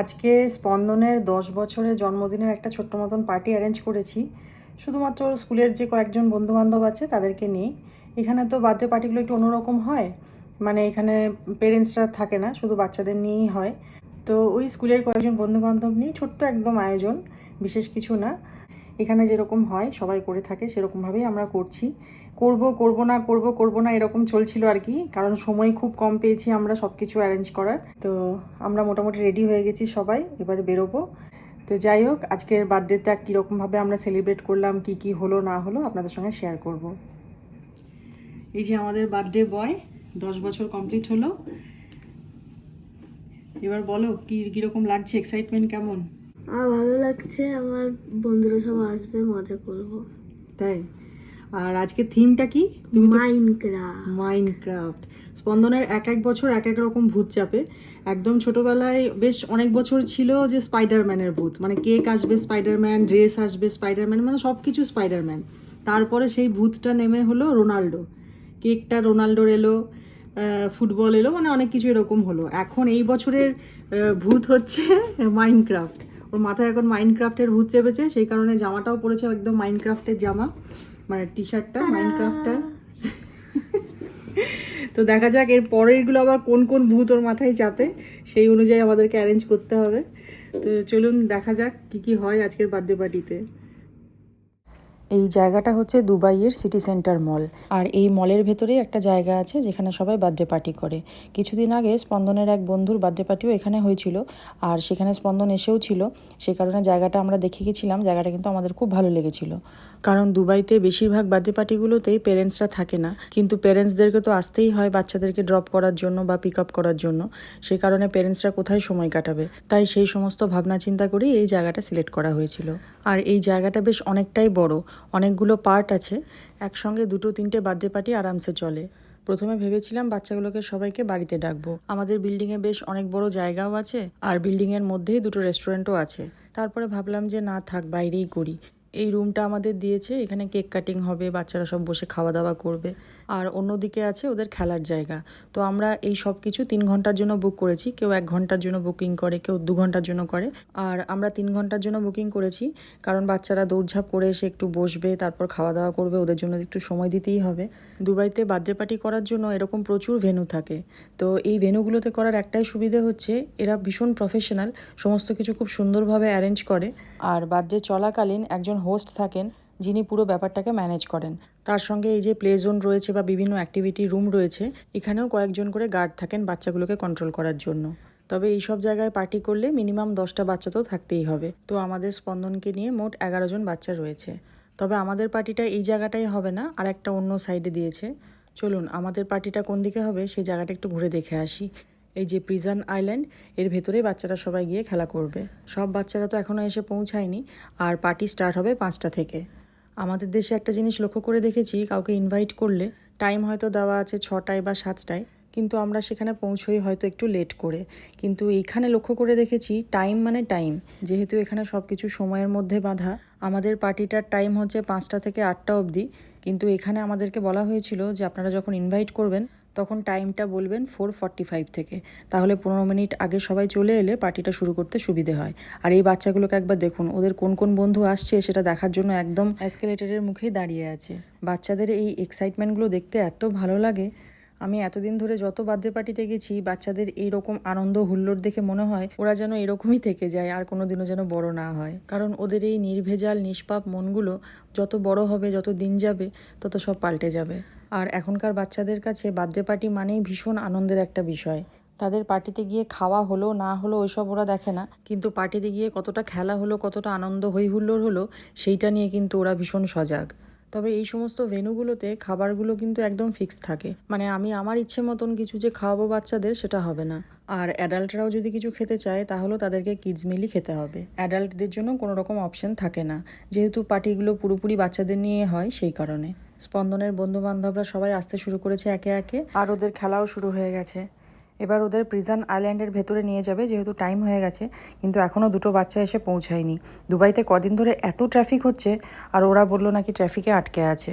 আজকে স্পন্দনের 10 বছরের জন্মদিনের একটা ছোট্ট মতন পার্টি অ্যারেঞ্জ করেছি, শুধুমাত্র স্কুলের যে কয়েকজন বন্ধুবান্ধব আছে তাদেরকে নিয়ে। এখানে তো বার্থডে পার্টিগুলো একটু অন্যরকম হয়, মানে এখানে পেরেন্টসরা থাকে না, শুধু বাচ্চাদের নিয়েই হয়। তো ওই স্কুলের কয়েকজন বন্ধুবান্ধব নিয়ে ছোট্ট একদম আয়োজন, বিশেষ কিছু না। এখানে যেরকম হয় সবাই করে থাকে সেরকমভাবেই আমরা করছি। করব না এরকম চলছিল আর কি, কারণ সময় খুব কম পেয়েছি আমরা সব কিছু অ্যারেঞ্জ করার। তো আমরা মোটামুটি রেডি হয়ে গেছি সবাই, এবারে বেরোবো। তো যাই হোক, আজকের বার্থডেটা কীরকমভাবে আমরা সেলিব্রেট করলাম, কি কি হলো না হলো আপনাদের সঙ্গে শেয়ার করব। এই যে আমাদের বার্থডে বয়, 10 বছর কমপ্লিট হলো। এবার বলো কীরকম লাগছে, এক্সাইটমেন্ট কেমন? আমার ভালো লাগছে, আমার বন্ধুরা সব আসবে, মজা করব। তাই? আর আজকে থিমটা কি? মাইনক্রাফট। স্পন্দনের এক এক বছর এক এক রকম ভূত চাপে। একদম ছোটবেলায় বেশ অনেক বছর ছিল যে স্পাইডারম্যানের ভূত, মানে কেক আসবে স্পাইডারম্যান, ড্রেস আসবে স্পাইডারম্যান, মানে সব কিছু স্পাইডারম্যান। তারপরে সেই ভূতটা নেমে হলো রোনাল্ডো, কেকটা রোনাল্ডোর এলো, ফুটবল এলো, মানে অনেক কিছু এরকম হলো। এখন এই বছরের ভূত হচ্ছে মাইনক্রাফট। ওর মাথায় এখন মাইনক্রাফটের ভূত চেপেছে, সেই কারণে জামাটাও পরেছে একদম মাইনক্রাফটের জামা, মানে টি শার্টটা মাইনক্রাফটটা। তো দেখা যাক এর পরেরগুলো আবার কোন কোন ভূত ওর মাথায় চাপে, সেই অনুযায়ী আমাদেরকে অ্যারেঞ্জ করতে হবে। তো চলুন দেখা যাক কি কি হয় আজকের বার্থডে পার্টিতে। এই জায়গাটা হচ্ছে দুবাইয়ের সিটি সেন্টার মল, আর এই মলের ভেতরেই একটা জায়গা আছে যেখানে সবাই বার্থডে পার্টি করে। কিছুদিন আগে স্পন্দনের এক বন্ধুর বার্থডে পার্টিও এখানে হয়েছিল, আর সেখানে স্পন্দন এসেও ছিল। সে কারণে জায়গাটা আমরা দেখে গেছিলাম, জায়গাটা কিন্তু আমাদের খুব ভালো লেগেছিল। কারণ দুবাইতে বেশিরভাগ বার্থডে পার্টিগুলোতেই পেরেন্টসরা থাকে না, কিন্তু পেরেন্টসদেরকে তো আসতেই হয় বাচ্চাদেরকে ড্রপ করার জন্য বা পিক আপ করার জন্য। সেই কারণে পেরেন্টসরা কোথায় সময় কাটাবে, তাই সেই সমস্ত ভাবনা চিন্তা করেই এই জায়গাটা সিলেক্ট করা হয়েছিল। আর এই জায়গাটা বেশ অনেকটাই বড়, অনেকগুলো পার্ট আছে, একসঙ্গে 2-3টে বার্থডে পার্টি আরামসে চলে। প্রথমে ভেবেছিলাম বাচ্চাগুলোকে সবাইকে বাড়িতে ডাকবো, আমাদের বিল্ডিংয়ে বেশ অনেক বড় জায়গাও আছে, আর বিল্ডিংয়ের মধ্যেই 2টো রেস্টুরেন্টও আছে। তারপরে ভাবলাম যে না থাক, বাইরেই করি। এই রুমটা আমাদের দিয়েছে, এখানে কেক কাটিং হবে, বাচ্চারা সব বসে খাওয়া দাওয়া করবে। আর অন্যদিকে আছে ওদের খেলার জায়গা। তো আমরা এই সব কিছু 3 ঘন্টার জন্য বুক করেছি, কেউ 1 ঘন্টার জন্য বুকিং করে, কেউ 2 ঘন্টার জন্য করে। আর আমরা 3 ঘন্টার জন্য বুকিং করেছি, কারণ বাচ্চারা দৌড়ঝাঁপ করে এসে একটু বসবে, তারপর খাওয়া দাওয়া করবে, ওদের জন্য একটু সময় দিতেই হবে। দুবাইতে বার্থডে পার্টি করার জন্য এরকম প্রচুর ভেন্যু থাকে। তো এই ভেন্যুগুলোতে করার একটাই সুবিধে হচ্ছে এরা ভীষণ প্রফেশনাল, সমস্ত কিছু খুব সুন্দরভাবে অ্যারেঞ্জ করে। আর বার্থডে চলাকালীন একজন হোস্ট থাকেন যিনি পুরো ব্যাপারটাকে ম্যানেজ করেন। তার সঙ্গে এই যে প্লে জোন রয়েছে বা বিভিন্ন অ্যাক্টিভিটি রুম রয়েছে, এখানেও কয়েকজন করে গার্ড থাকেন বাচ্চাগুলোকে কন্ট্রোল করার জন্য। তবে এই সব জায়গায় পার্টি করলে মিনিমাম 10টা বাচ্চা তো থাকতেই হবে। তো আমাদের স্পন্দনকে নিয়ে মোট 11 জন বাচ্চা রয়েছে। তবে আমাদের পার্টিটা এই জায়গাটাই হবে না, আর একটা অন্য সাইডে দিয়েছে। চলুন আমাদের পার্টিটা কোন দিকে হবে সেই জায়গাটা একটু ঘুরে দেখে আসি। এই যে প্রিজন আইল্যান্ড, এর ভেতরে বাচ্চারা সবাই গিয়ে খেলা করবে। সব বাচ্চারা তো এখনও এসে পৌঁছায়নি, আর পার্টি স্টার্ট হবে 5টা থেকে। আমাদের দেশে একটা জিনিস লক্ষ্য করে দেখেছি, কাউকে ইনভাইট করলে টাইম হয়তো দেওয়া আছে 6টায় বা 7টায়, কিন্তু আমরা সেখানে পৌঁছোই হয়তো একটু লেট করে। কিন্তু এইখানে লক্ষ্য করে দেখেছি টাইম মানে টাইম, যেহেতু এখানে সব কিছু সময়ের মধ্যে বাঁধা। আমাদের পার্টিটার টাইম হচ্ছে 5টা থেকে 8টা অবধি, কিন্তু এখানে আমাদেরকে বলা হয়েছিল যে আপনারা যখন ইনভাইট করবেন তখন টাইমটা বলবেন 4:45 থেকে, তাহলে 15 মিনিট আগে সবাই চলে এলে পার্টিটা শুরু করতে সুবিধে হয়। আর এই বাচ্চাগুলোকে একবার দেখুন, ওদের কোন কোন বন্ধু আসছে সেটা দেখার জন্য একদম এসকেলেটরের মুখেই দাঁড়িয়ে আছে। বাচ্চাদের এই এক্সাইটমেন্টগুলো দেখতে এত ভালো লাগে। আমি এতদিন ধরে যত বার্থডে পার্টিতে গেছি, বাচ্চাদের এইরকম আনন্দ হুল্লোড় দেখে মনে হয় ওরা যেন এরকমই থেকে যায়, আর কোনোদিনও যেন বড় না হয়। কারণ ওদের এই নির্ভেজাল নিষ্পাপ মনগুলো যত বড় হবে, যত দিন যাবে, তত সব পাল্টে যাবে। আর এখনকার বাচ্চাদের কাছে বার্থডে পার্টি মানেই ভীষণ আনন্দের একটা বিষয়। তাদের পার্টিতে গিয়ে খাওয়া হলো না হলো ওইসব ওরা দেখে না, কিন্তু পার্টিতে গিয়ে কতটা খেলা হলো, কতটা আনন্দ হই হুল্লোড় হলো, সেইটা নিয়ে কিন্তু ওরা ভীষণ সজাগ। তবে এই সমস্ত ভেন্যুগুলোতে খাবারগুলো কিন্তু একদম ফিক্স থাকে, মানে আমি আমার ইচ্ছে মতন কিছু যে খাওয়াবো বাচ্চাদের সেটা হবে না। আর অ্যাডাল্টরাও যদি কিছু খেতে চায় তাহলেও তাদেরকে কিডস মিলই খেতে হবে, অ্যাডাল্টদের জন্য কোনো রকম অপশন থাকে না, যেহেতু পার্টিগুলো পুরোপুরি বাচ্চাদের নিয়ে হয় সেই কারণে। স্পন্দনের বন্ধু বান্ধবরা সবাই আসতে শুরু করেছে একে একে, আর ওদের খেলাও শুরু হয়ে গেছে। এবার ওদের প্রিজন আইল্যান্ডের ভেতরে নিয়ে যাবে, যেহেতু টাইম হয়ে গেছে, কিন্তু এখনও 2টো বাচ্চা এসে পৌঁছায়নি। দুবাইতে কদিন ধরে এত ট্রাফিক হচ্ছে, আর ওরা বললো নাকি ট্রাফিকে আটকে আছে।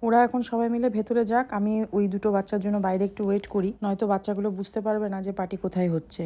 ওরা এখন সবাই মিলে ভেতরে যাক, আমি ওই 2টো বাচ্চার জন্য বাইরে একটু ওয়েট করি, নয়তো বাচ্চাগুলো বুঝতে পারবে না যে পার্টি কোথায় হচ্ছে।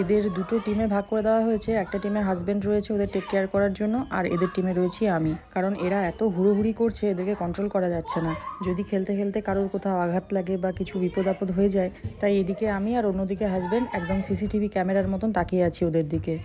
এদের দুটো টিমে ভাগ করে দেওয়া হয়েছে। একটা টিমে হাজব্যান্ড রয়েছে ওদের টেক কেয়ার করার জন্য, আর এদের টিমে রয়েছি আমি। কারণ এরা এত হুড়োহুড়ি করছে, এদেরকে কন্ট্রোল করা যাচ্ছে না। যদি খেলতে খেলতে কারোর কোথাও আঘাত লাগে বা কিছু বিপদ আপদ হয়ে যায়, তাই এদিকে আমি আর অন্যদিকে হাজব্যান্ড একদম সিসিটিভি ক্যামেরার মতন তাকিয়ে আছি ওদের দিকে।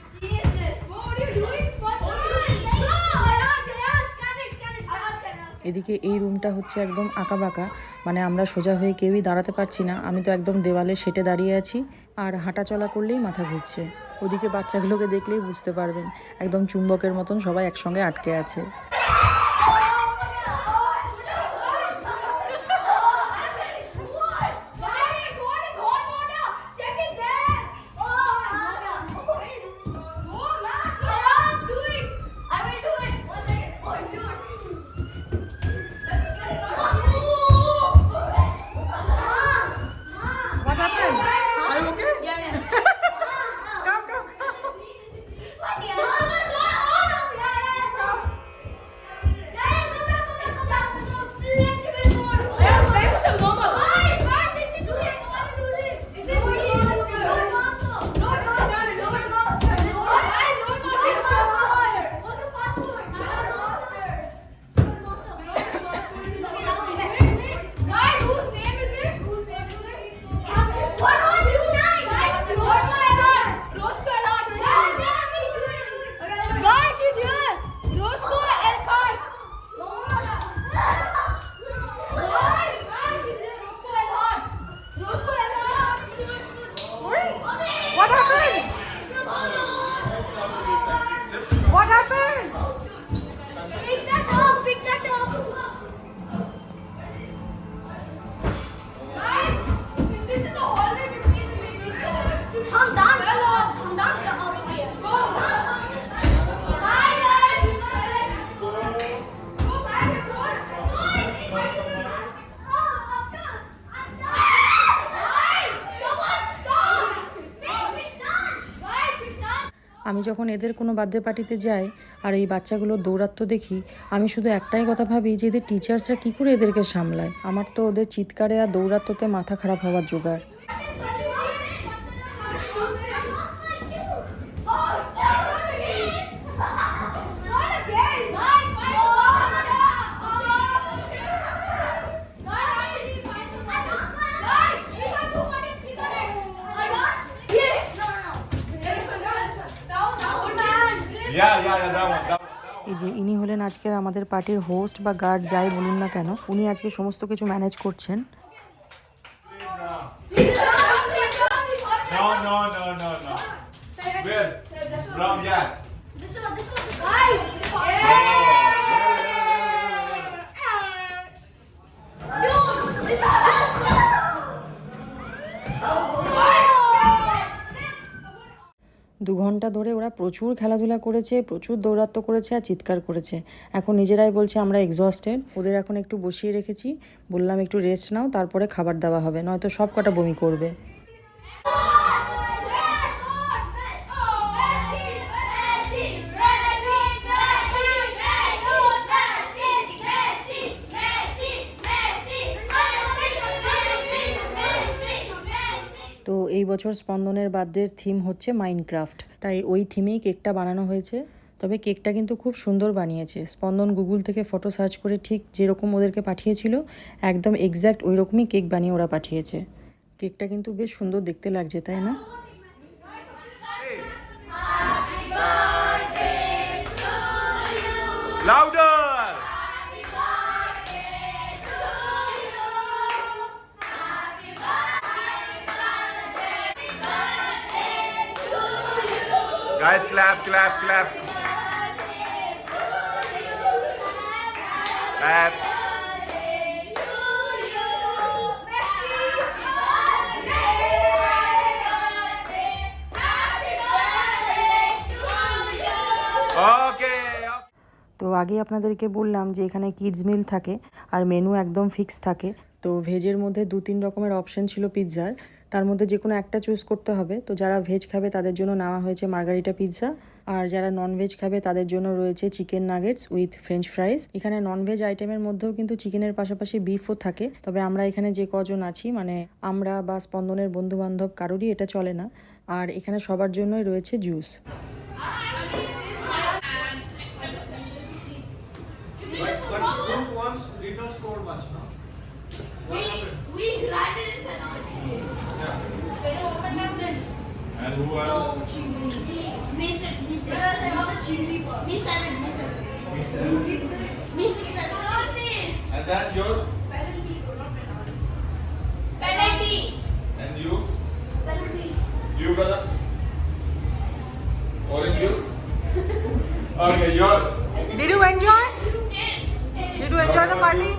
এদিকে এই রুমটা হচ্ছে একদম আঁকাবাঁকা, মানে আমরা সোজা হয়ে কেউই দাঁড়াতে পারছি না। আমি তো একদম দেওয়ালে সেটে দাঁড়িয়ে আছি, আর হাঁটা চলা করলেই মাথা ঘুরছে। ওদিকে বাচ্চাগুলোকে দেখলেই বুঝতে পারবেন, একদম চুম্বকের মতন সবাই একসঙ্গে আটকে আছে। আমি যখন এদের কোনো বার্থডে পার্টিতে যাই আর এই বাচ্চাগুলোর দৌরাত্ম দেখি, আমি শুধু একটাই কথা ভাবি যে এদের টিচার্সরা কী করে এদেরকে সামলায়। আমার তো ওদের চিৎকারে আর দৌরাত্মতে মাথা খারাপ হওয়ার জোগাড়। এই যে ইনি হলেন আজকের আমাদের পার্টির হোস্ট বা গার্ড, যাই বলুন না কেন, উনি আজকে সমস্ত কিছু ম্যানেজ করছেন। দু ঘন্টা ধরে ওরা প্রচুর খেলাধুলা করেছে, প্রচুর দৌরাত্ম্য করেছে আর চিৎকার করেছে। এখন নিজেরাই বলছে আমরা এক্সস্টেড। ওদের এখন একটু বসিয়ে রেখেছি, বললাম একটু রেস্ট নাও, তারপরে খাবার দেওয়া হবে, নয়তো সব কটা বমি করবে। তো এই বছর স্পন্দনের বার্থডের থিম হচ্ছে মাইনক্রাফট, তাই ওই থিমেই কেকটা বানানো হয়েছে। তবে কেকটা কিন্তু খুব সুন্দর বানিয়েছে। স্পন্দন গুগল থেকে ফটো সার্চ করে ঠিক যেরকম ওদেরকে পাঠিয়েছিল, একদম এক্স্যাক্ট ওই রকমই কেক বানিয়ে ওরা পাঠিয়েছে। কেকটা কিন্তু বেশ সুন্দর দেখতে লাগছে, তাই না? Louder! Guys, clap, clap, clap. Clap. Okay. তো আগে আপনাদেরকে বললাম যে এখানে কিডস মিল থাকে আর মেনু একদম ফিক্স থাকে। তো ভেজের মধ্যে 2-3 রকমের অপশন ছিল পিৎজার, তার মধ্যে যে কোনো একটা চুজ করতে হবে। তো যারা ভেজ খাবে তাদের জন্য নেওয়া হয়েছে মার্গারিটা পিৎজা, আর যারা ননভেজ খাবে তাদের জন্য রয়েছে চিকেন নাগেটস উইথ ফ্রেঞ্চ ফ্রাইজ। এখানে ননভেজ আইটেমের মধ্যেও কিন্তু চিকেনের পাশাপাশি বিফও থাকে। তবে আমরা এখানে যে কজন আছি, মানে আমরা বা স্পন্দনের বন্ধু বান্ধব, কারোরই এটা চলে না। আর এখানে সবার জন্যই রয়েছে juice. We landed in penalty. And who else? Me six. The cheesy part. Me seven. Me six. And then your Penalty. and you? You brother? Orange juice? Okay, your. Did you enjoy? Did you enjoy the party?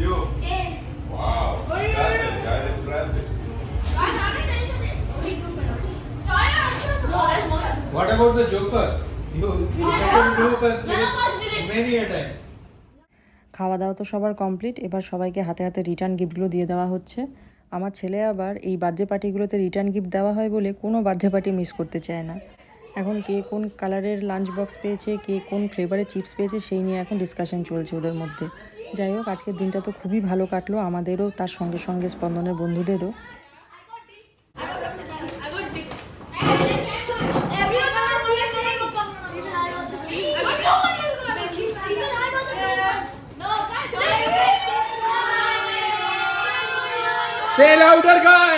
You. Wow. That's impressive. What about the Joker? You second group has played many a times. খাওয়া দাওয়া তো সবার complete, এবার সবাইকে হাতে হাতে return গিফটগুলো দিয়ে দেওয়া হচ্ছে। আমার ছেলে আবার এই বার্থডে পার্টিগুলোতে রিটার্ন গিফট দেওয়া হয় বলে কোনো বার্থডে পার্টি মিস করতে চায় না। এখন কে কোন কালারের লাঞ্চ বক্স পেয়েছে, কে কোন ফ্লেভারের চিপস পেয়েছে, সেই নিয়ে এখন ডিসকাশন চলছে ওদের মধ্যে। যাই হোক, আজকের দিনটা তো খুবই ভালো কাটলো আমাদেরও, তার সঙ্গে সঙ্গে স্পন্দনের বন্ধুদেরও। Say louder, guy.